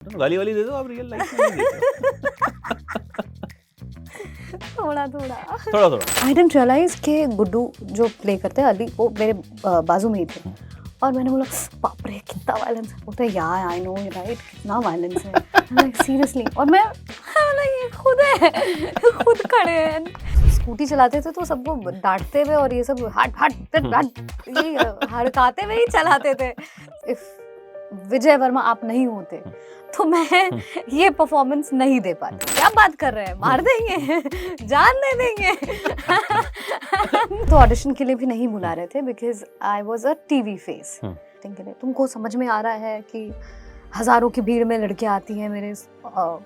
गाली वाली दे दो, आप रियल लाइफ में नहीं देते। थोड़ा थोड़ा थोड़ा थोड़ा। आई डेंट रियलाइज कि गुड्डू जो प्ले करते हैं अली, वो मेरे बाजू में ही थे। और मैंने बोला बाप रे कितना वायलेंस है। बोलते हैं यार आई नो राइट, कितना वायलेंस है सीरियसली। और मैं ये खुद है, खुद खड़े हैं। स्कूटी चलाते थे तो सबको डांटते हुए और ये सब हट हट हट ये हड़काते हुए ही चलाते थे। इफ विजय वर्मा आप नहीं होते तो मैं ये परफॉर्मेंस नहीं दे पाती। क्या बात कर रहे हैं, मार देंगे, जान दे देंगे। तो ऑडिशन के लिए भी नहीं बुला रहे थे because I was a TV face. के लिए तुमको समझ में आ रहा है कि हजारों की भीड़ में लड़कियां आती हैं मेरे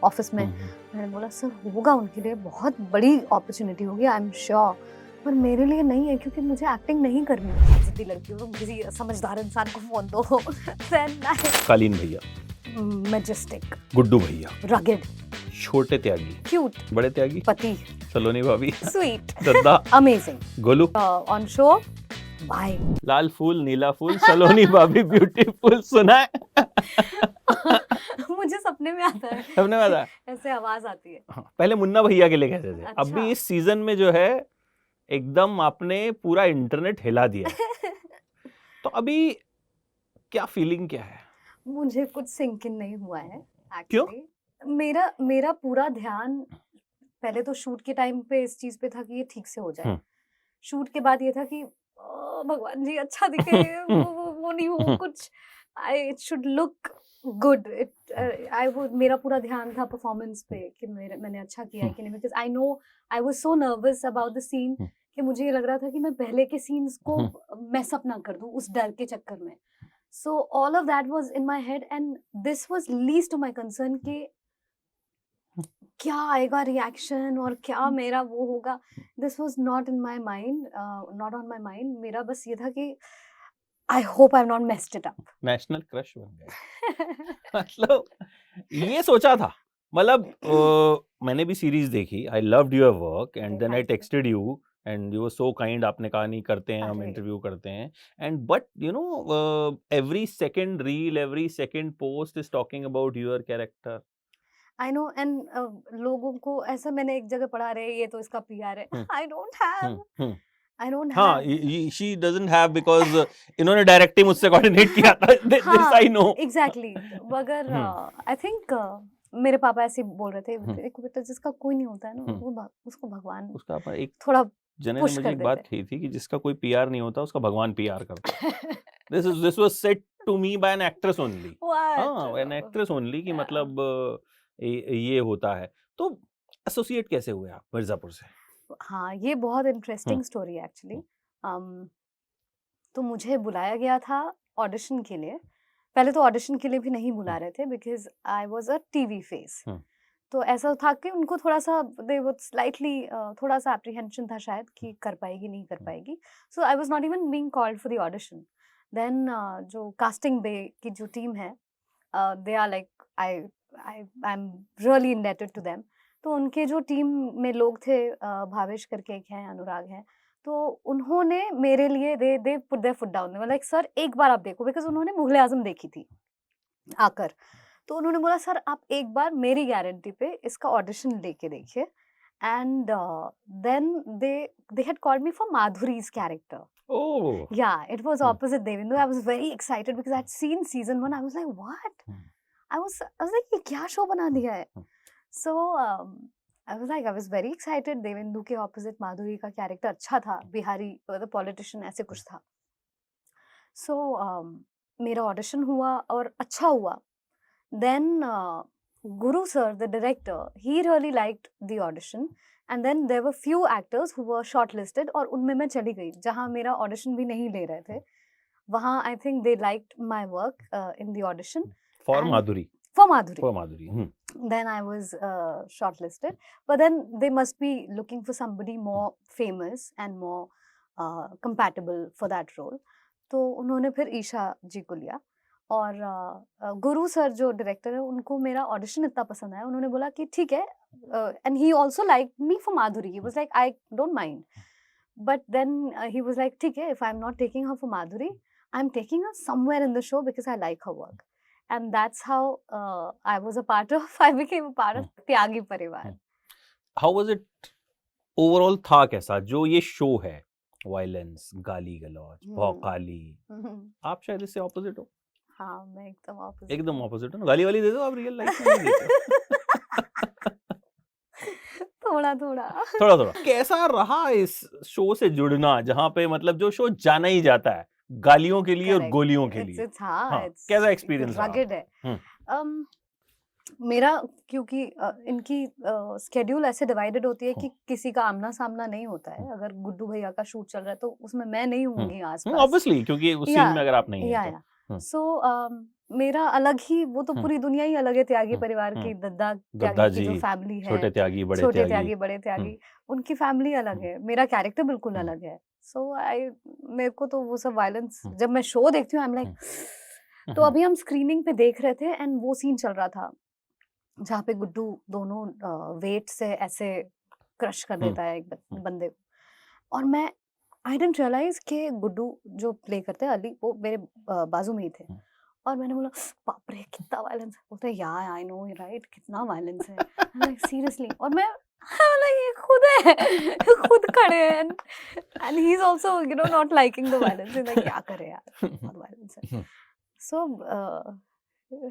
ऑफिस में। मैंने बोला सर होगा उनके लिए बहुत बड़ी अपॉर्चुनिटी होगी, आई एम श्योर, पर मेरे लिए नहीं है क्योंकि मुझे एक्टिंग नहीं करनी है। जिद्दी लड़कियों को किसी समझदार इंसान को फोन दो। कालीन भैया, मैजेस्टिक, गुड्डू भैया, रगेड, छोटे त्यागी, क्यूट, बड़े त्यागी, पति, सलोनी भाभी, स्वीट, दद्दा, amazing, Golu, on show bye, लाल फूल नीला फूल, सलोनी भाभी ब्यूटीफुल। सुना है? मुझे सपने में आता है, सबने पता ऐसे आवाज आती है। हाँ, पहले मुन्ना भैया के लिए कहते थे। अच्छा। अभी इस सीजन में जो है एकदम आपने पूरा इंटरनेट हिला दिया है। तो अभी क्या फीलिंग क्या है? मुझे कुछ सिंक इन नहीं हुआ है क्यों? एक्चुअली। मेरा पूरा ध्यान पहले तो शूट के टाइम पे इस चीज पे था कि ये ठीक से हो जाए। शूट के बाद ये था कि भगवान जी अच्छा दिखे, वो नहीं हो कुछ, इट शुड लुक गुड। मेरा पूरा ध्यान था परफॉर्मेंस पे कि मैंने अच्छा किया है कि नहीं, because I know I was so nervous about the scene कि मुझे ये लग रहा था कि मैं पहले के सीन्स को मैस अप ना कर दूं उस डर के चक्कर में। So all of that was in my head and this was least of my concern कि क्या आएगा रिएक्शन और क्या मेरा वो होगा। This was not in my mind, not on my mind. मेरा बस ये था कि I hope I've not messed it up. National crush बन गए। मतलब ये सोचा था, मतलब मैंने भी सीरीज देखी, I loved your work and then I texted you and you were so kind. आपने कहा नहीं करते हैं, हम इंटरव्यू करते हैं and but you know every second reel, every second post is talking about your character. I know and लोगों को ऐसा मैंने एक जगह पढ़ा रहे ये तो इसका पीआर है। I don't have. I don't have. हाँ, she doesn't have because इन्होंने डायरेक्ट ही मुझसे कोऑर्डिनेट किया था। This I know. Exactly. मगर I think मेरे पापा ऐसे बोल रहे थे, देखो बेटा जिसका कोई नहीं होता है ना उसको भगवान उसका एक थोड़ा जने ने मुझे एक बात कही थी कि जिसका कोई पीआर नहीं होता उसका भगवान पीआर करता है। This was said to me by an actress only. हाँ, an actress only कि मतलब ये होता है। तो एसोसिएट कैसे हुए आप मिर्जापुर से? हाँ, ये बहुत इंटरेस्टिंग स्टोरी है एक्चुअली। तो मुझे बुलाया गया था ऑडिशन के लिए। पहले तो ऑडिशन के लिए भी नहीं बुला रहे थे because I was a TV face. तो ऐसा था कि उनको थोड़ा सा दे वाज स्लाइटली थोड़ा सा एप्रीहेंशन था शायद कि कर पाएगी नहीं कर पाएगी। So I was not even being called for the audition. Then जो कास्टिंग बे की जो टीम है, they are like I am really indebted to them. तो उनके जो टीम में लोग थे, भावेश करके एक हैं, अनुराग हैं, तो उन्होंने मेरे लिए they put there foot down. Like sir एक बार आप देखो, बिकॉज उन्होंने मुगले आजम देखी थी आकर। तो उन्होंने बोला सर आप एक बार मेरी गारंटी पे इसका ऑडिशन लेके देखिए। And then they had called me for Madhuri's character. Oh. Yeah, it was opposite Devindu. I was very excited because I had seen season 1. I was like, what? I was like, ये क्या show बना दिया है? So I was very excited. Devendu के opposite माधुरी का character अच्छा था, Bihari politician ऐसे कुछ था। So मेरा ऑडिशन हुआ और अच्छा हुआ। Then Guru sir, the director, he really liked the audition. And then there were few actors who were shortlisted और उनमें मैं चली गई जहाँ मेरा ऑडिशन भी नहीं ले रहे थे। वहाँ I think they liked my work in the audition. For Madhuri. For Madhuri. For Madhuri. Then I was shortlisted. But then they must be looking for somebody more famous and more compatible for that role. तो उन्होंने फिर ईशा जी को लिया। और गुरु sir जो director है उनको मेरा ऑडिशन इतना पसंद आया, उन्होंने बोला कि ठीक है। And he also like me for Madhuri. He was like I don't mind, but then he was like ठीक है, if I am not taking her for Madhuri, I am taking her somewhere in the show because I like her work. and that's how I was a part of. I became a part of त्यागी परिवार. How was it overall? था कैसा जो ये show है? Violence, गाली गलौज, भौकाली, आप शायद इससे ऑपोजिट हो. हाँ, मैं एकदम ऑपोजिट. एकदम ऑपोजिट हो ना. गाली वाली दे दो आप रियल लाइफ में नहीं देते हो. थोड़ा थोड़ा. थोड़ा थोड़ा. कैसा रहा इस शो से जुड़ना जहाँ पे मतलब जो शो जाना ही जाता है गालियों के लिए और गोलियों के लिए? हाँ, कैसा एक्सपीरियंस रहा? रगड है. मेरा क्योंकि इनकी स्केड्यूल ऐसे डिवाइडेड होती है कि किसी का आमना सामना नहीं होता है. अगर गुड्डू भैया का शूट चल रहा है तो उसमें मैं नहीं होंगी आसपास. ऑब्वियसली, क्योंकि उस सीन में अगर आप नहीं हैं तो. सो मेरा अलग ही, वो तो पूरी दुनिया ही अलग है. त्यागी परिवार की दद्दा त्यागी की जो फैमिली है, छोटे त्यागी बड़े त्यागी, उनकी फैमिली अलग है. मेरा कैरेक्टर बिल्कुल अलग है. सो मेरे को तो वो सब वायलेंस जब मैं शो देखती हूँ आई एम लाइक. तो अभी हम स्क्रीनिंग पे देख रहे थे एंड वो सीन चल रहा था जहाँ पे गुड्डू दोनों वेट से ऐसे क्रश कर देता है एक बंदे को. और मैं आई डिडंट रियलाइज कि गुड्डू जो प्ले करते हैं अली, वो मेरे बाजू में ही थे. और मैंने बोला बाप रे कितना वायलेंस है. बोलते हैं यार आई नो राइट, कितना वायलेंस है. सीरियसली. और मैं ये खुद है, खुद खड़े हैं and he is also you know not liking the violence. Like क्या करे यार, बहुत वायलेंस है. सो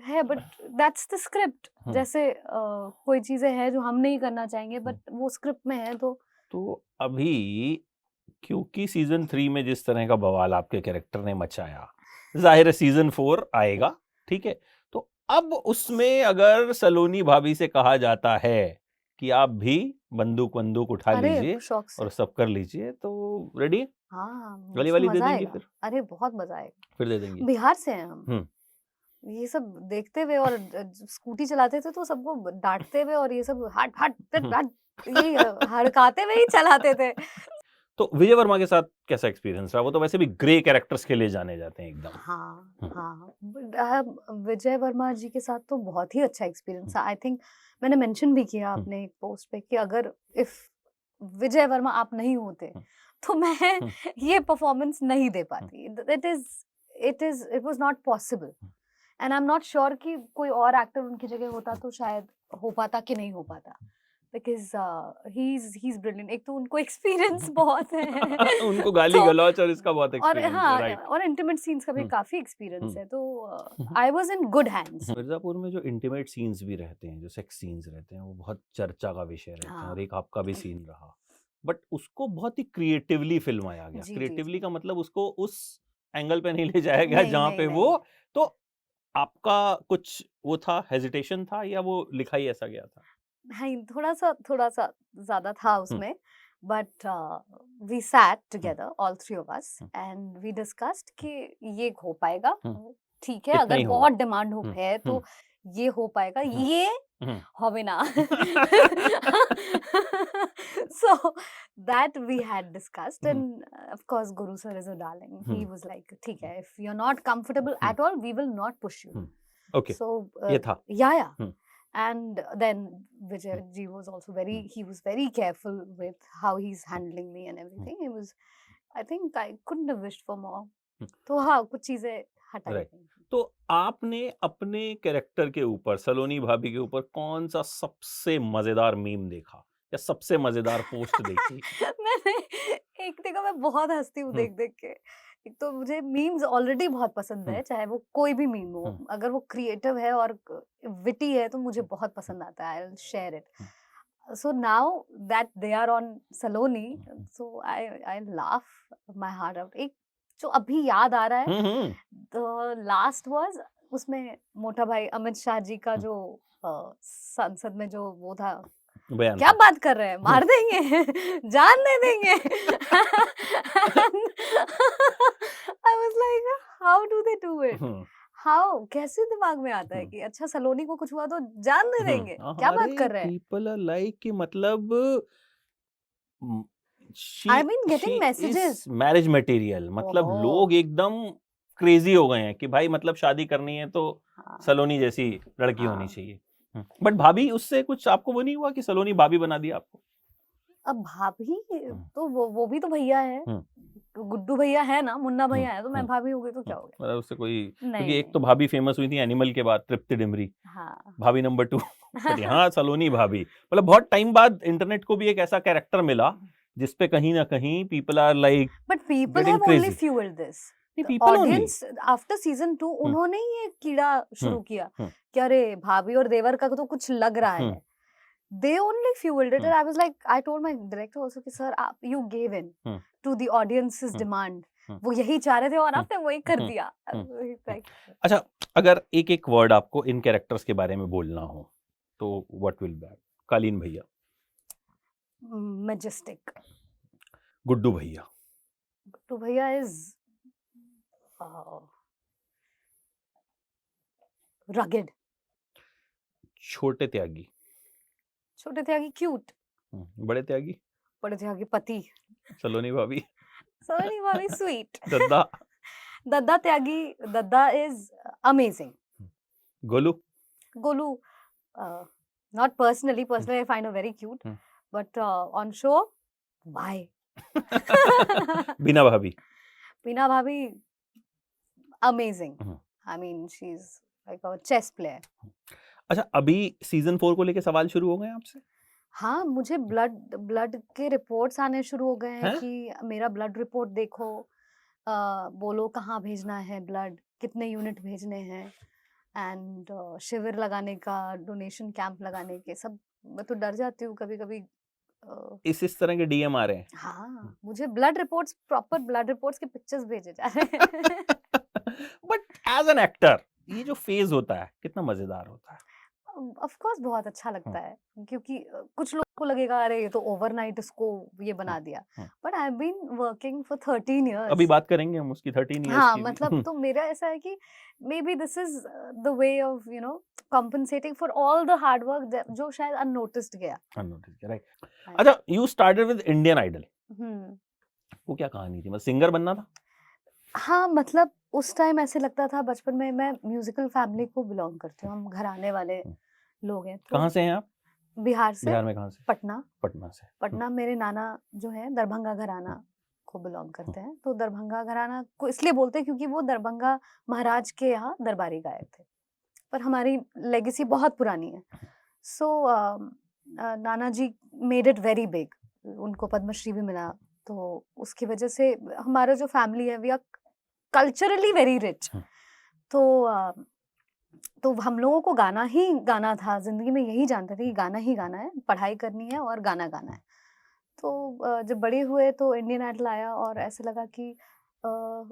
है बट दैट्स द स्क्रिप्ट. जैसे कोई चीजें हैं जो हम नहीं करना चाहेंगे बट वो स्क्रिप्ट में है. तो अभी क्योंकि सीजन 3 में जिस तरह का बवाल आपके कैरेक्टर ने मचाया, जाहिर है सीजन 4 आएगा, ठीक है. तो अब उसमें अगर सलोनी भाभी से कहा जाता है कि आप भी बंदूक उठा लीजिए और सब कर लीजिए, तो रेडी? हाँ, गली वाली दे देंगे फिर? अरे बहुत मजा आएगा. फिर दे देंगे. बिहार से हैं हम. ये सब देखते हुए और स्कूटी चलाते थे तो सबको डांटते हुए और ये सब हट ये हड़काते हुए ही चलाते थे. तो विजय वर्मा के साथ कैसा एक्सपीरियंस रहा? वो तो वैसे भी ग्रे कैरेक्टर्स के लिए जाने जाते हैं एकदम. हाँ. विजय वर्मा जी के साथ तो बहुत ही अच्छा एक्सपीरियंस है. आई थिंक मैंने मेंशन भी किया अपने एक पोस्ट पे कि अगर इफ विजय वर्मा आप नहीं होते तो मैं ये परफॉर्मेंस नहीं दे पाती. It was not possible and I am not sure कि कोई और एक्टर उनकी जगह होता तो शायद हो पाता कि नहीं हो पाता. Because he is brilliant. एक तो उनको एक्सपीरियंस बहुत है. उनको गाली गलौज और इसका बहुत एक्सपीरियंस है. राइट. और इंटीमेट सीन्स का भी काफी एक्सपीरियंस है. तो I was in good hands. Mirzapur में जो इंटीमेट सीन्स भी रहते हैं, जो सेक्स सीन्स रहते हैं, वो बहुत चर्चा का विषय रहते हैं. और एक आपका भी सीन रहा, बट उसको बहुत ही क्रिएटिवली फिल्माया गया. क्रिएटिवली का मतलब उसको उस एंगल पे नहीं ले जाया गया जहाँ पे वो. तो आपका कुछ वो था, हेजिटेशन था, या वो लिखा ही ऐसा गया था? नहीं, थोड़ा सा ज्यादा था उसमें. But we sat together all three of us and we discussed कि ये हो पाएगा. ठीक है, अगर बहुत डिमांड है तो ये हो पाएगा, ये होवे ना. So that we had discussed and of course Guru sir is a darling. He was like ठीक है, if you're not comfortable at all we will not push you. Okay. So ये था. Yeah. And then Vijay ji was also he was very careful with how he's handling me and everything. It was, I think I couldn't have wished for more. तो हाँ, कुछ चीजें हटाई गई. तो आपने अपने कैरेक्टर के ऊपर, सलोनी भाभी के ऊपर, कौन सा सबसे मजेदार मीम देखा या सबसे मजेदार पोस्ट देखी? मैंने एक देखा, मैं बहुत हंसती हूँ देख के. एक तो मुझे मीम्स ऑलरेडी बहुत पसंद है, चाहे वो कोई भी मीम हो. अगर वो क्रिएटिव है और विटी है तो मुझे बहुत पसंद आता है. I will share it. So now that they are on Saloni, so I laugh my heart out. एक जो अभी याद आ रहा है, the last was उसमें मोटा भाई अमित शाह जी का जो संसद में जो वो था, क्या बात कर रहे हैं, मार देंगे, जान दे देंगे. I was like, how do they do it? How, कैसे दिमाग में आता है कि अच्छा सलोनी को कुछ हुआ तो जान दे देंगे, क्या बात कर रहे हैं. People are like कि मतलब I mean getting messages. Marriage material. मतलब लोग एकदम क्रेजी हो गए हैं कि भाई मतलब शादी करनी है तो सलोनी जैसी लड़की होनी चाहिए. बट भाभी, उससे कुछ आपको वो नहीं हुआ कि सलोनी भाभी बना दिया आपको? अब भाभी तो वो भी तो भैया है. गुड्डू भैया है ना, मुन्ना हम्म, भैया है, तो मैं हम्म, भाभी हो गई तो क्या हो गया? मतलब उससे कोई, नहीं क्योंकि एक नहीं। तो भाभी फेमस हुई थी एनिमल के बाद, तृप्ति डिमरी, हाँ भाभी नंबर 2 बट यहाँ सलोनी भाभी, मतलब बहुत टाइम बाद इंटरनेट को भी एक ऐसा कैरेक्टर मिला जिसपे कहीं ना कहीं people are like but people getting have only crazy. Fuelled this, नहीं, people only. Audience after season 2 उन्होंने ही ये कीड़ा शुरू किया हम्म, कि अरे भाभी और देवर का तो कुछ लग रहा हम्म, है। They only fueled it, hmm, and I was like, I told my director also कि sir आप you gave in hmm, to the audience's hmm, demand, हम्म, वो यही चाह रहे थे और हम्म, आपने वही कर हम्म, दिया। I हम्म, was like, अच्छा, अगर एक एक वर्ड आपको इन कैरेक्टर्स के बारे में बोलना हो तो व्हाट विल बी? कालीन भैया, majestic. गुड्डू भैया, तो भैया is uh, rugged. छोटे त्यागी, छोटे त्यागी cute, बड़े त्यागी, बड़े त्यागी पति, सलोनी भाभी, सलोनी भाभी sweet. Dadda, Dadda Tyagi, Dadda is amazing. Golu, Golu, not personally I find her very cute, Hmm. but on show, why? बीना भाभी, Meena Bhabhi, amazing. Hmm. I mean, she's like a chess player. अच्छा, अभी season 4 को लेके सवाल शुरू हो गए हैं आपसे? हाँ, मुझे ब्लड के रिपोर्ट्स आने शुरू हो गए हैं हैं? कि मेरा ब्लड रिपोर्ट देखो, बोलो कहाँ भेजना है ब्लड, कितने यूनिट भेजने हैं, एंड शिविर लगाने का, डोनेशन कैंप लगाने के सब। मैं तो डर जाती हूँ कभी-कभी। इस तरह के डीएम आ रहे हैं। हाँ, मुझे blood reports, proper blood reports के पिक्चर्स भेजे जा रहे हैं। बट एज एन एक्टर ये जो फेज होता है कितना मजेदार होता है। ऑफ कोर्स बहुत अच्छा लगता है, क्योंकि कुछ लोगों को लगेगा अरे ये तो ओवरनाइट इसको ये बना दिया, but I have been working for 13 years. अभी बात करेंगे हम उसकी 13 इयर्स हाँ, की भी। मतलब तो मेरा ऐसा है कि maybe this is the way of compensating for all the hard work जो शायद अननोटिस्ड गया। Unnoticed, right. अच्छा, you started with Indian Idol, hmm. वो क्या कहानी थी? मतलब सिंगर बनना था? हाँ, मतलब उस टाइम ऐसे लगता था बचपन में, मैं म्यूजिकल फैमिली को बिलोंग करती हूँ, हम घराने वाले लोग हैं। तो कहाँ से हैं आप? बिहार से। बिहार में कहाँ से? पटना। पटना से। पटना मेरे नाना जो है दरभंगा घराना को बिलोंग करते हैं, तो दरभंगा घराना को इसलिए बोलते हैं क्योंकि वो दरभंगा महाराज के यहाँ दरबारी गायक थे, पर हमारी लेगेसी बहुत पुरानी है। सो नाना जी मेड इट वेरी बिग, उनको पद्मश्री भी मिला, तो उसकी वजह से हमारा जो फैमिली है we are culturally very rich. तो हम लोगों को गाना ही गाना था, जिंदगी में यही जानते थे कि गाना ही गाना है, पढ़ाई करनी है और गाना गाना है। तो जब बड़े हुए तो इंडियन आइडल आया और ऐसे लगा कि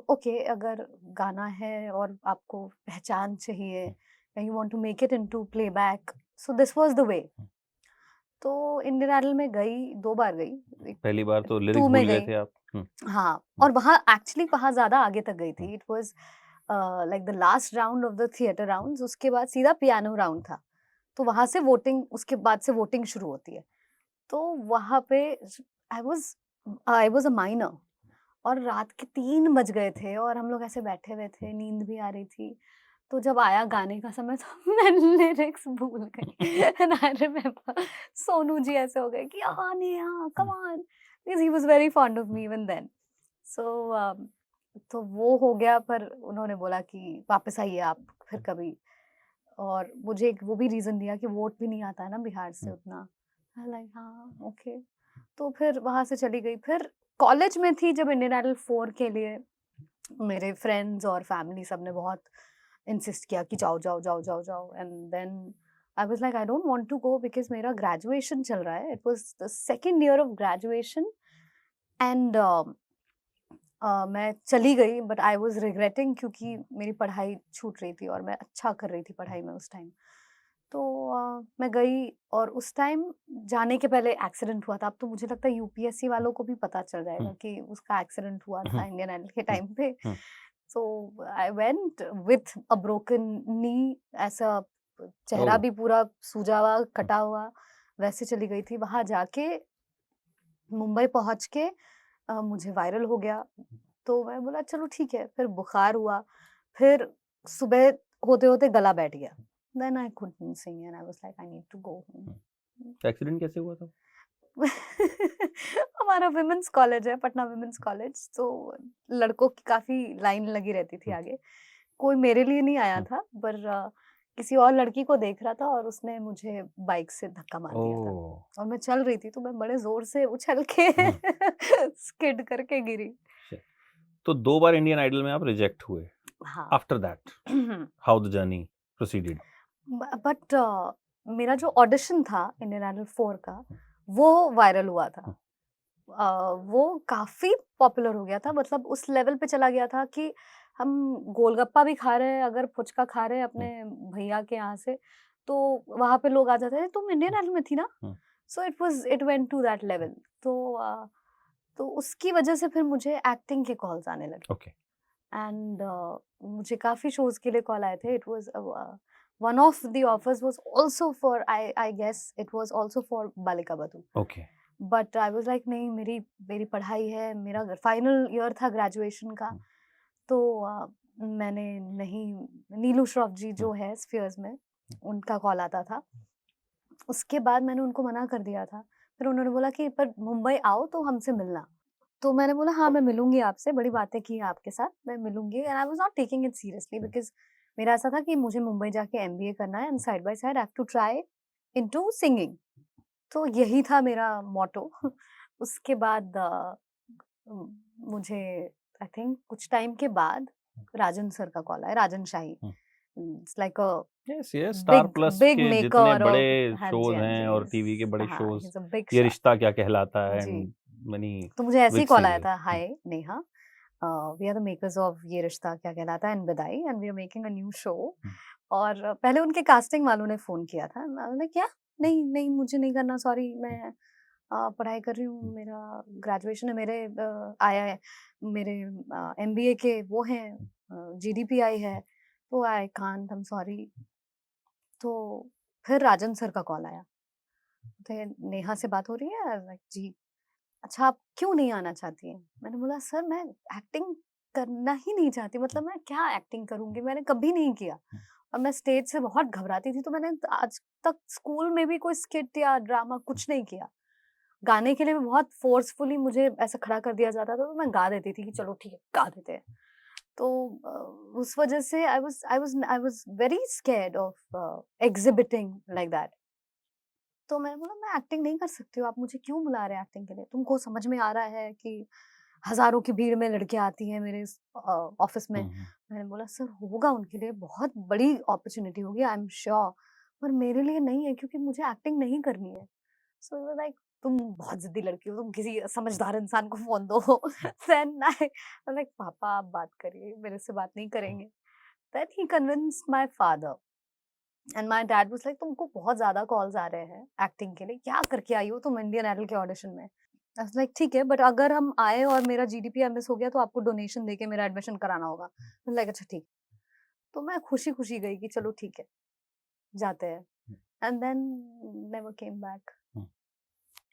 ओके, अगर गाना है और आपको पहचान चाहिए, you want to make it into playback, so this was the way. तो इंडियन आइडल में गई, 2 बार गई। पहली बार तो लिरिक्स 2 भूल में गए गई। थे आप। हाँ, और वहाँ एक्चुअली वहाँ ज्यादा आगे तक गई थी। It was like the last round of the theatre rounds, उसके बाद सीधा पियानो राउंड था, तो वहां से वोटिंग, उसके बाद से वोटिंग शुरू होती है। तो वहां पे आई वाज अ माइनर, और रात के 3 बज गए थे और हम लोग ऐसे बैठे हुए थे, नींद भी आ रही थी। तो जब आया गाने का समय तो मैं लिरिक्स भूल गई। And I remember Sonu ji ऐसे हो गए कि हाँ Neha come on, because he was very fond of me even then. So तो वो हो गया, पर उन्होंने बोला कि वापस आइए आप फिर कभी, और मुझे एक वो भी रीजन दिया कि वोट भी नहीं आता है ना बिहार से उतना। लाइक हाँ ओके, तो फिर वहां से चली गई। फिर कॉलेज में थी जब इंडियन आइडल 4 के लिए मेरे फ्रेंड्स और फैमिली सब ने बहुत इंसिस्ट किया कि जाओ जाओ जाओ जाओ जाओ, and then I was like I don't want to go because मेरा ग्रेजुएशन चल रहा है। It was the second year of graduation, and मैं चली गई, बट आई वाज रिग्रेटिंग क्योंकि मेरी पढ़ाई छूट रही थी और मैं अच्छा कर रही थी पढ़ाई में उस टाइम। तो मैं गई, और उस टाइम जाने के पहले एक्सीडेंट हुआ था। अब तो मुझे लगता है यूपीएससी वालों को भी पता चल जाएगा कि उसका एक्सीडेंट हुआ था इंडियन आइडल के टाइम पे। So I went with a broken knee, ऐसा चेहरा भी पूरा सूजा हुआ कटा हुआ, वैसे चली गई थी। वहां जाके मुंबई पहुंच के मुझे वायरल हो गया, तो मैं बोला चलो ठीक है। फिर बुखार हुआ, फिर सुबह होते होते गला बैठ गया, then I couldn't sing and I was like I need to go home. Accident कैसे हुआ था? हमारा विमेंस कॉलेज है, पटना विमेंस कॉलेज, तो लड़कों की काफ़ी लाइन लगी रहती थी हुँ, आगे। कोई मेरे लिए नहीं आया हुँ। था, पर किसी और लड़की को देख रहा था और उसने मुझे बाइक से धक्का मार दिया था ओह! और मैं चल रही थी, तो मैं बड़े ज़ोर से उछल के हुँ, स्किड करके गिरी। शिट। तो 2 बार इंडियन आइडल में आप रिजेक्ट हुए। हाँ। After that how the journey proceeded? But मेरा जो ऑडिशन था इंडियन आइडल 4 का, वो वायरल हुआ था। हुँ, वो काफ़ी पॉपुलर हो गया था, मतलब उस लेवल पे चला गया था कि हम गोलगप्पा भी खा रहे हैं, अगर फुचका खा रहे हैं हुँ, अपने भैया के यहाँ से, तो वहाँ पे लोग आ जाते थे, तुम इंडियन आइडल में थी ना? Hmm, so it went to that level. तो उसकी वजह से फिर मुझे एक्टिंग के कॉल्स आने लगे ओके। एंड मुझे काफ़ी शोज़ के लिए कॉल आए थे। It was one of the offers was also for I guess it was also for Balika Vadhu. Okay. But I was like नहीं, मेरी मेरी पढ़ाई है, मेरा फाइनल ईयर था ग्रेजुएशन का, हुँ, तो मैंने नहीं, नीलू श्रॉफ जी हुँ, जो है स्फीयर्स में, हुँ, उनका कॉल आता था। उसके बाद मैंने उनको मना कर दिया था। फिर उन्होंने बोला कि पर मुंबई आओ तो हमसे मिलना। तो मैंने बोला हाँ, मैं मिलूँगी आपसे, बड़ी बातें की हैं आपके साथ, मैं मिलूँगी and I was not taking it seriously hmm, because मेरा ऐसा था कि मुझे मुंबई जाके एमबीए करना है and side by side I have to try into singing. तो यही था मेरा मोट्टो। उसके बाद उम, मुझे आई थिंक कुछ टाइम के बाद राजन सर का कॉल आया, Rajan Shahi. Hmm. It's like a yes, yes, Star big Plus big के जितने मेकर बड़े ऑफ, हाँ जी, शोज़ हाँ हैं और जी। टीवी के बड़े हाँ, ही शोज़, इज़ अ बिग ये शॉट। रिश्ता क्या कहलाता है जी। एंड मेनी तो मुझे ऐसे ही बिग कॉल आया सीरियल। था, hmm, hi Neha, we are the makers of Yeh Rishta Kya Kehlata Hai and Vidaai and we are making a new show. Hmm, और पहले उनके कास्टिंग वालों ने फ़ोन किया था। मैंने क्या? नहीं, नहीं मुझे नहीं करना, सॉरी, हुँ, मैं पढ़ाई कर रही हूँ, हुँ, मेरा ग्रेजुएशन है, मेरे आया है, मेरे एमबीए के वो हैं, हुँ, जीडीपीआई है, तो I can't, I am sorry. तो फिर राजन सर का कॉल आया। थे, नेहा से बात हो रही है? लाइक जी। अच्छा, आप क्यों नहीं आना चाहती हैं? मैंने बोला सर मैं एक्टिंग करना ही नहीं चाहती, हुँ, मतलब मैं क्या एक्टिंग करूँगी? मैंने कभी नहीं किया हुँ, और मैं स्टेज से बहुत घबराती थी, तो मैंने आज तक स्कूल में भी कोई स्किट या ड्रामा हुँ। कुछ नहीं किया। गाने के लिए भी बहुत फ़ोर्सफुली मुझे ऐसा खड़ा कर दिया जाता था, तो मैं गा देती थी कि चलो ठीक है, गा देते हैं। तो उस वजह से I was very scared of exhibiting like that. तो मैंने बोला मैं एक्टिंग नहीं कर सकती हूँ, आप मुझे क्यों बुला रहे हैं एक्टिंग के लिए? तुमको समझ में आ रहा है कि हज़ारों की भीड़ में लड़कियाँ आती हैं मेरे इस ऑफ़िस में। हुँ, हुँ। मैंने बोला सर होगा उनके लिए, बहुत बड़ी अपॉर्च्युनिटी होगी, आई एम श्योर, पर मेरे लिए नहीं है क्योंकि मुझे एक्टिंग नहीं करनी है। सो ही वाज़ लाइक तुम बहुत ज़िद्दी लड़की हो, तुम किसी समझदार इंसान को फ़ोन दो। देन आई वाज़ लाइक पापा आप बात करिए, मेरे से बात नहीं करेंगे। Then he convinced my father and my dad was like तुमको बहुत ज़्यादा कॉल्स आ रहे हैं एक्टिंग के लिए, क्या करके आई हो तुम इंडियन आइडल के ऑडिशन में? आई वाज़ लाइक ठीक है, बट अगर हम आए और मेरा जीडीपीआई मिस हो गया तो आपको डोनेशन देके मेरा एडमिशन कराना होगा। मैं लाइक अच्छा ठीक। तो मैं खुशी-खुशी गई कि चलो ठीक है, जाते हैं hmm, and then never came back. Hmm.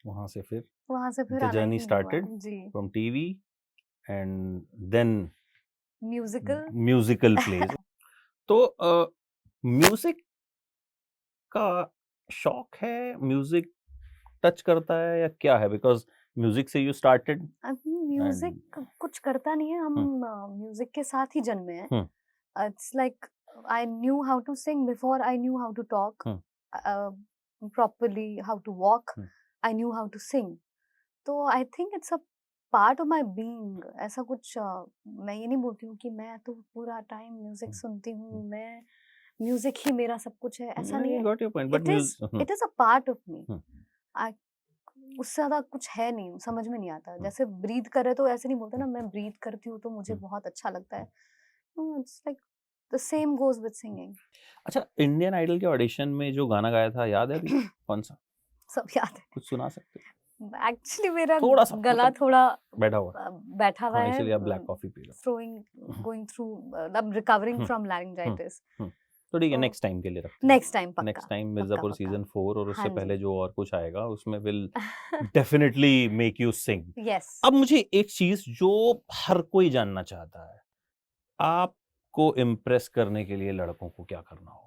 वहाँ से फिर वहाँ से फिर द आना जर्नी ही नहीं हुआ। स्टार्टेड जी, from TV and then musical. Musical plays. तो म्यूज़िक का शौक है? म्यूज़िक टच करता है या क्या है? बिकॉज़ म्यूज़िक से यू स्टार्टेड एंड म्यूज़िक कुछ करता नहीं है, हुँ, हम म्यूज़िक के साथ ही जन्मे हैं। हुँ, It's like I knew how to sing before I knew how to talk hmm, uh, properly, how to walk. Hmm, I knew how to sing. तो I think it's a part of my being. ऐसा कुछ मैं ये नहीं बोलती हूँ कि मैं तो पूरा टाइम म्यूजिक हुँ, सुनती हुँ। हूँ, मैं म्यूजिक ही मेरा सब कुछ है, ऐसा नहीं आई है। Got your point but it is hmm, it is a part of me. Hmm, उससे ज्यादा कुछ है नहीं, समझ में नहीं आता। हुँ, जैसे ब्रीथ करे तो ऐसे नहीं बोलते हुँ, ना, मैं ब्रीथ करती हूँ तो मुझे हुँ, बहुत अच्छा लगता हुँ। है। It's like the same goes with singing. अच्छा, इंडियन आइडल के ऑडिशन में जो गाना गाया था याद है अभी? कौन-सा? सब याद है। कुछ सुना सकते हो? एक्चुअली मेरा थोड़ा-सा गला मतलब थोड़ा बैठा हुआ है। बैठा हुआ हाँ, है, इसीलिए आप ब्लैक कॉफ़ी पी लो। थ्रोइंग हुँ, गोइंग थ्रू, मतलब recovering hmm, from hmm, laryngitis. Hmm. तो ठीक है, तो नेक्स्ट टाइम के लिए रखते हैं। नेक्स्ट टाइम पक्का, नेक्स्ट टाइम पक्का, मिर्ज़ापुर पक्का। सीज़न 4 और हाँ उससे जी। पहले जो और कुछ आएगा उसमें will definitely make you sing. Yes. अब मुझे एक चीज़ जो हर कोई जानना चाहता है, आपको इम्प्रेस करने के लिए लड़कों को क्या करना होगा?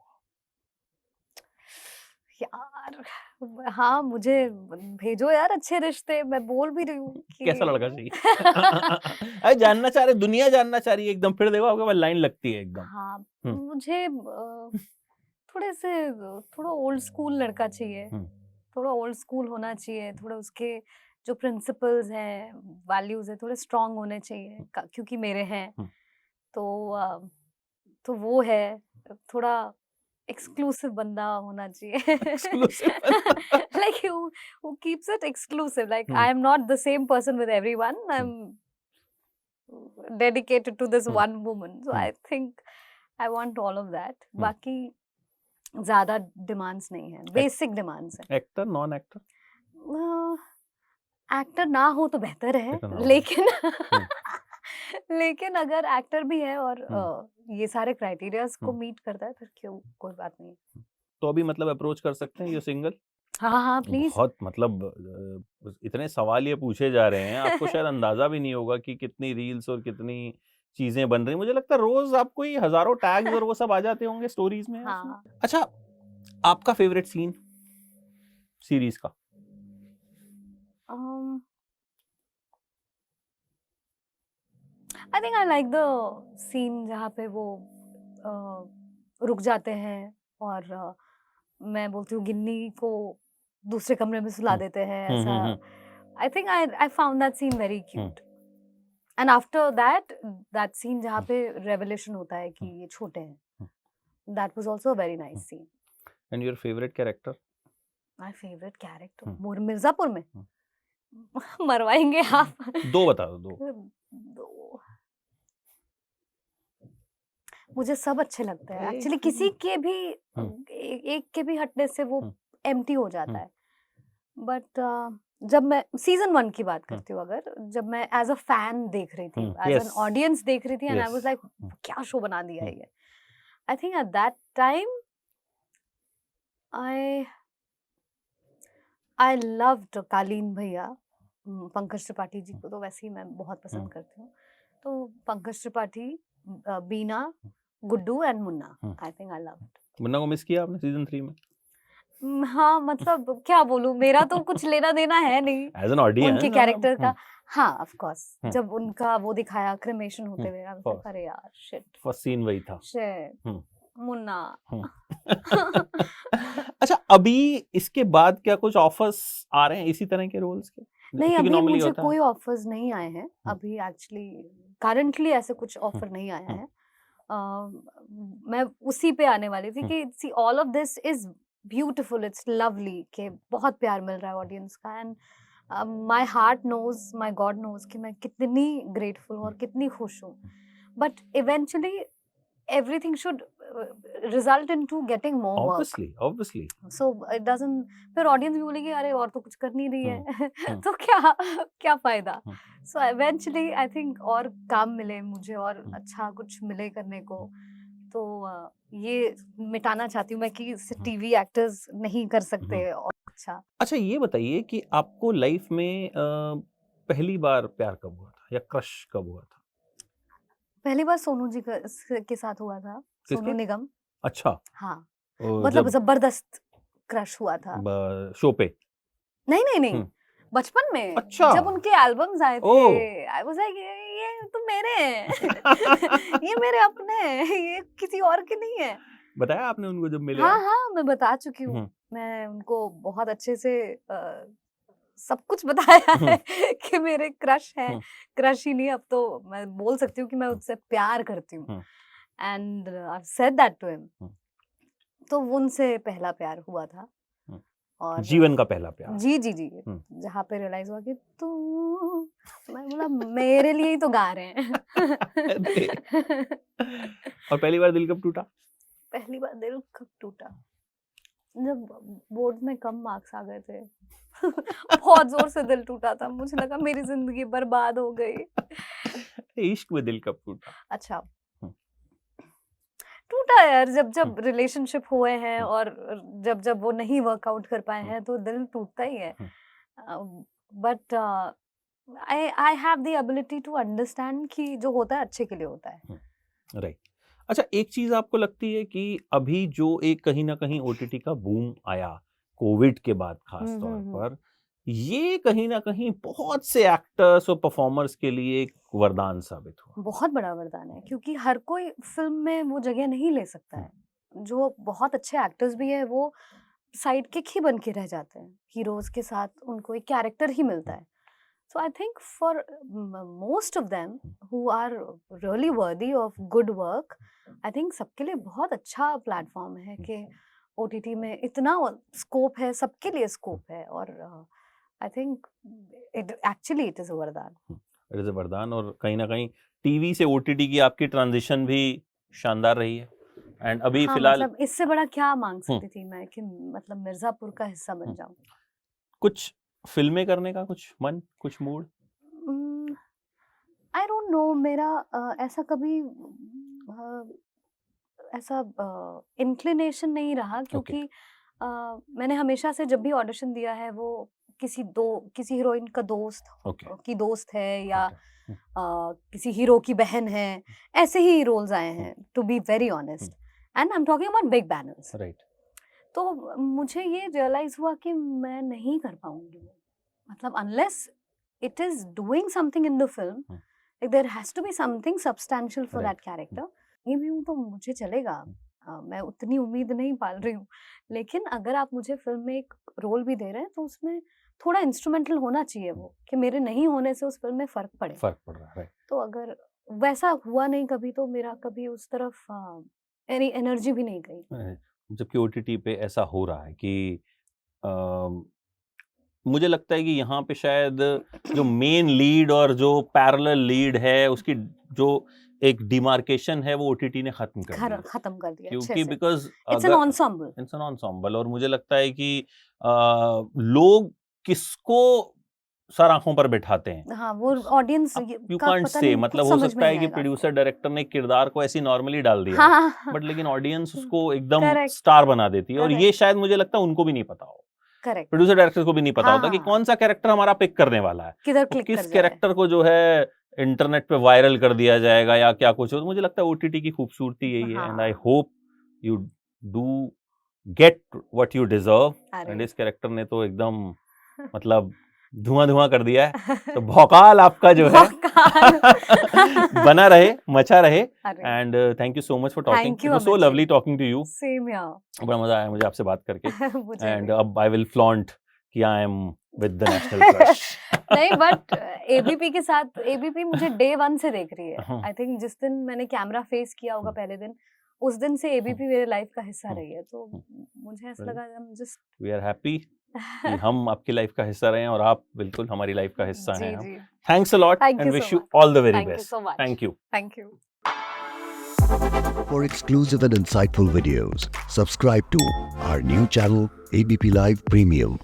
यार हाँ, मुझे भेजो यार अच्छे रिश्ते, मैं बोल भी रही हूँ कैसा लड़का कि चाहिए? अरे जानना चाह रहे, दुनिया जानना चाह रही है एकदम, फिर देखो आपके पास लाइन लगती है एकदम। हाँ, हम्म, मुझे थोड़े से थोड़ा ओल्ड स्कूल लड़का चाहिए, हम्म, थोड़ा ओल्ड स्कूल होना चाहिए, थोड़ा उसके जो प्रिंसिपल्स हैं, वैल्यूज है, थोड़े स्ट्रांग होने चाहिए, क्योंकि मेरे हैं। हम्म। तो तो वो है, थोड़ा एक्सक्लूसिव बंदा होना चाहिए। Exclusive. Like who keeps it exclusive. Like I hmm, am not the same person with everyone. I'm dedicated to this hmm, one woman. So hmm, I think I want all of that. हम्म। बाकी ज्यादा demands नहीं है, basic demands है। Actor, non actor? Actor ना हो तो बेहतर है, एक्टर ना हो। लेकिन हम्म, लेकिन अगर एक्टर भी है और हम्म, ये सारे क्राइटेरियाज को हम्म। मीट करता है, फिर क्यों, कोई बात नहीं। तो अभी मतलब अप्रोच कर सकते हैं ये सिंगल? हाँ हाँ प्लीज। बहुत मतलब इतने सवाल ये पूछे जा रहे हैं, आपको शायद अंदाजा भी नहीं होगा कि कितनी रील्स और कितनी चीजें बन रही हैं। मुझे लगता है रोज आपको ये हजारों टैग्स और वो सब आ जाते होंगे स्टोरीज में उसमें। हाँ, अच्छा, आपका फेवरेट सीन सीरीज का? I think I like the scene जहाँ पे वो रुक जाते हैं और मैं बोलती हूँ गिन्नी को दूसरे कमरे में सुला हम्म, देते हैं, हम्म, ऐसा। Hmm, I think I found that scene very hmm, cute. And after that scene जहाँ पे रेवलेशन होता है कि ये छोटे हैं, that was also a very nice scene. And your favourite character? My favourite character hmm, Mirzapur में हम्म। मरवाएंगे आप। दो बता दो, दो। दो, मुझे सब अच्छे लगते हैं एक्चुअली। एक किसी के भी एक के भी हटने से वो हम्म, एम्प्टी हो जाता हम्म, है। बट जब मैं सीजन 1 की बात हम्म, करती हूँ, अगर जब मैं एज अ फैन देख रही थी, एज एन यस, ऑडियंस देख रही थी, and I was yes, like क्या शो बना दिया है ये। I think at that time I I loved कालीन भैया। पंकज त्रिपाठी जी को तो वैसे ही मैं बहुत पसंद करती हूँ। तो Pankaj Tripathi, Beena, Guddu and Munna, I think I loved. Munna को मिस किया आपने सीजन 3 में? हाँ, मतलब क्या बोलूँ, मेरा तो कुछ लेना देना है नहीं एज एन उनके ऑडियंस कैरेक्टर का। हाँ, ऑफ कोर्स, हम्म, जब उनका वो दिखाया क्रिमेशन होते हुए, आई वाज फर्स्ट लाइक अरे यार शिट, फर्स्ट सीन वही था। शिट, मुन्ना। अच्छा, अभी इसके बाद क्या कुछ ऑफर्स आ रहे हैं इसी तरह के रोल्स के? नहीं, क्योंकि अभी नॉर्मली मुझे होता है। कोई ऑफर्स नहीं आए हैं। अभी एक्चुअली करंटली ऐसे कुछ ऑफर नहीं आया है। मैं उसी पे आने वाली थी कि see all of this is beautiful, it's lovely, कि बहुत प्यार मिल रहा है ऑडियंस का। And my heart knows, my God knows कि मैं कितनी ग्रेटफुल हूँ और कितनी खुश हूँ। But eventually everything should result into getting more work. Obviously, obviously. So it doesn't, फिर ऑडियंस भी बोलेगी अरे और तो कुछ कर नहीं रही है। तो क्या क्या फायदा। So eventually I think और काम मिले मुझे और अच्छा कुछ मिले करने को, तो ये मिटाना चाहती हूँ मैं कि टीवी एक्टर्स नहीं कर सकते और अच्छा। अच्छा, ये बताइए कि आपको लाइफ में पहली बार प्यार कब हुआ था या क्रश कब हुआ था? पहली बार सोनू जी के साथ हुआ था, किसके? सोनू निगम। अच्छा, हाँ, मतलब जब जबरदस्त क्रश हुआ था। शो पे? नहीं नहीं नहीं, बचपन में अच्छा, जब उनके एल्बम्स आए ओह। थे, आई वाज लाइक ये तो मेरे हैं। ये मेरे अपने हैं, ये किसी और के नहीं है। बताया आपने उनको जब मिले हाँ आप? हाँ, मैं बता चुकी हूँ। मैं उनको बहुत अच्छे से सब कुछ बताया है कि मेरे क्रश है। क्रश ही नहीं, अब तो मैं बोल सकती हूँ कि मैं उससे प्यार करती हूँ। And I said that to him. तो उनसे पहला प्यार हुआ था। और जीवन का पहला प्यार? जी जी जी, जहाँ पे रियलाइज हुआ कि तू, मैं बोला मेरे लिए ही तो गा रहे हैं। और पहली बार दिल कब टूटा? पहली बार दिल कब टूटा, जब बोर्ड में कम मार्क्स आ गए थे। बहुत जोर से दिल टूटा था, मुझे लगा मेरी जिंदगी बर्बाद हो गई। इश्क में दिल कब टूटा? अच्छा, टूटा यार जब रिलेशनशिप हुए हैं और जब वो नहीं वर्कआउट कर पाए हैं, तो दिल टूटता ही है। But I have the ability to understand कि जो होता है अच्छे के लिए होता है। राइट। अच्छा, एक चीज आपको लगती है कि अभी जो एक कहीं ना कहीं ओटीटी का बूम आया, कोविड के बाद खास तौर पर, ये कहीं ना कहीं बहुत से एक्टर्स और परफॉर्मर्स के लिए एक वरदान साबित हुआ। बहुत बड़ा वरदान है, क्योंकि हर कोई फिल्म में वो जगह नहीं ले सकता है। जो बहुत अच्छे एक्टर्स भी है वो साइड किक ही बन के रह जाते हैं, हीरोज के साथ उनको एक कैरेक्टर ही मिलता है। So I think for most of them who are really worthy of good work, I think सबके लिए बहुत अच्छा प्लेटफॉर्म है कि ओटीटी में इतना स्कोप है, सबके लिए स्कोप है। और I think it is a वरदान। इट इज अ वरदान। और कहीं ना कहीं टीवी से ओटीटी की आपकी ट्रांजिशन भी शानदार रही है। एंड अभी हाँ, फिलहाल मतलब इससे बड़ा क्या मांग सकती थी मैं कि मतलब मिर्जापुर का हिस्सा बन जाऊं। कुछ फिल्में करने का कुछ मन, कुछ मूड? आई डोंट नो, मेरा ऐसा कभी ऐसा इंक्लिनेशन नहीं रहा, क्योंकि मैंने हमेशा से जब भी ऑडिशन दिया है वो किसी हीरोइन का दोस्त की दोस्त है या किसी हीरो की बहन है, ऐसे ही रोल्स आए हैं, to be very honest. And I am talking about big banners. Right. तो मुझे ये रियलाइज हुआ कि मैं नहीं कर पाऊंगी, मतलब unless it is doing something in the film, like there has to be something substantial for that character। ये भी हूँ तो मुझे चलेगा, मैं उतनी उम्मीद नहीं पाल रही हूँ, लेकिन अगर आप मुझे फिल्म में एक रोल भी दे रहे हैं तो उसमें थोड़ा इंस्ट्रूमेंटल होना चाहिए, वो कि मेरे नहीं होने से उस फिल्म में फर्क पड़ रहा है। तो अगर वैसा हुआ नहीं कभी, तो मेरा कभी उस तरफ एनर्जी भी नहीं गई। जबकि ओटीटी पे ऐसा हो रहा है कि मुझे लगता है कि यहाँ पे शायद जो मेन लीड और जो पैरेलल लीड है उसकी जो एक डिमार्केशन है वो ओटीटी ने खत्म कर दिया, क्योंकि बिकॉज इट्स एन एंसेम्बल। और मुझे लगता है कि लोग किसको सर आंखों पर बैठाते हैं, हाँ, वो ऑडियंस यू कांट से, मतलब हो सकता है कि प्रोड्यूसर डायरेक्टर ने किरदार को ऐसी नॉर्मली डाल दिया, बट लेकिन ऑडियंस उसको एकदम स्टार बना देती है। और ये शायद मुझे लगता है उनको भी नहीं पता हो, प्रोड्यूसर डायरेक्टर को भी नहीं पता होता कि कौन सा कैरेक्टर हमारा पिक करने वाला है, किस कैरेक्टर को जो है इंटरनेट पे वायरल कर दिया जाएगा या क्या कुछ हो। तो मुझे लगता है ओटीटी की खूबसूरती यही है। And I hope you do get what you deserve. And इस कैरेक्टर ने तो एकदम मतलब धुआं कर दिया है। तो भौकाल आपका जो है बना रहे, मचा रहे। And thank you so much for talking, it was so lovely talking to you. Same here, बड़ा मजा आया मुझे आपसे बात करके। एंड अब आई विल फ्लॉन्ट कि I am with the national crush. नहीं, बट एबीपी के साथ, एबीपी मुझे डे 1 से देख रही है। आई थिंक जिस दिन मैंने कैमरा फेस किया होगा पहले दिन, उस दिन से एबीपी मेरे लाइफ का हिस्सा रही है। तो मुझे ऐसा लगा वी आर हैप्पी कि हम आपकी लाइफ का हिस्सा रहे हैं और आप बिल्कुल हमारी लाइफ का हिस्सा हैं। Thanks a lot and wish you all the very best. Thank you. For exclusive and insightful videos, subscribe to our new channel ABP Live Premium.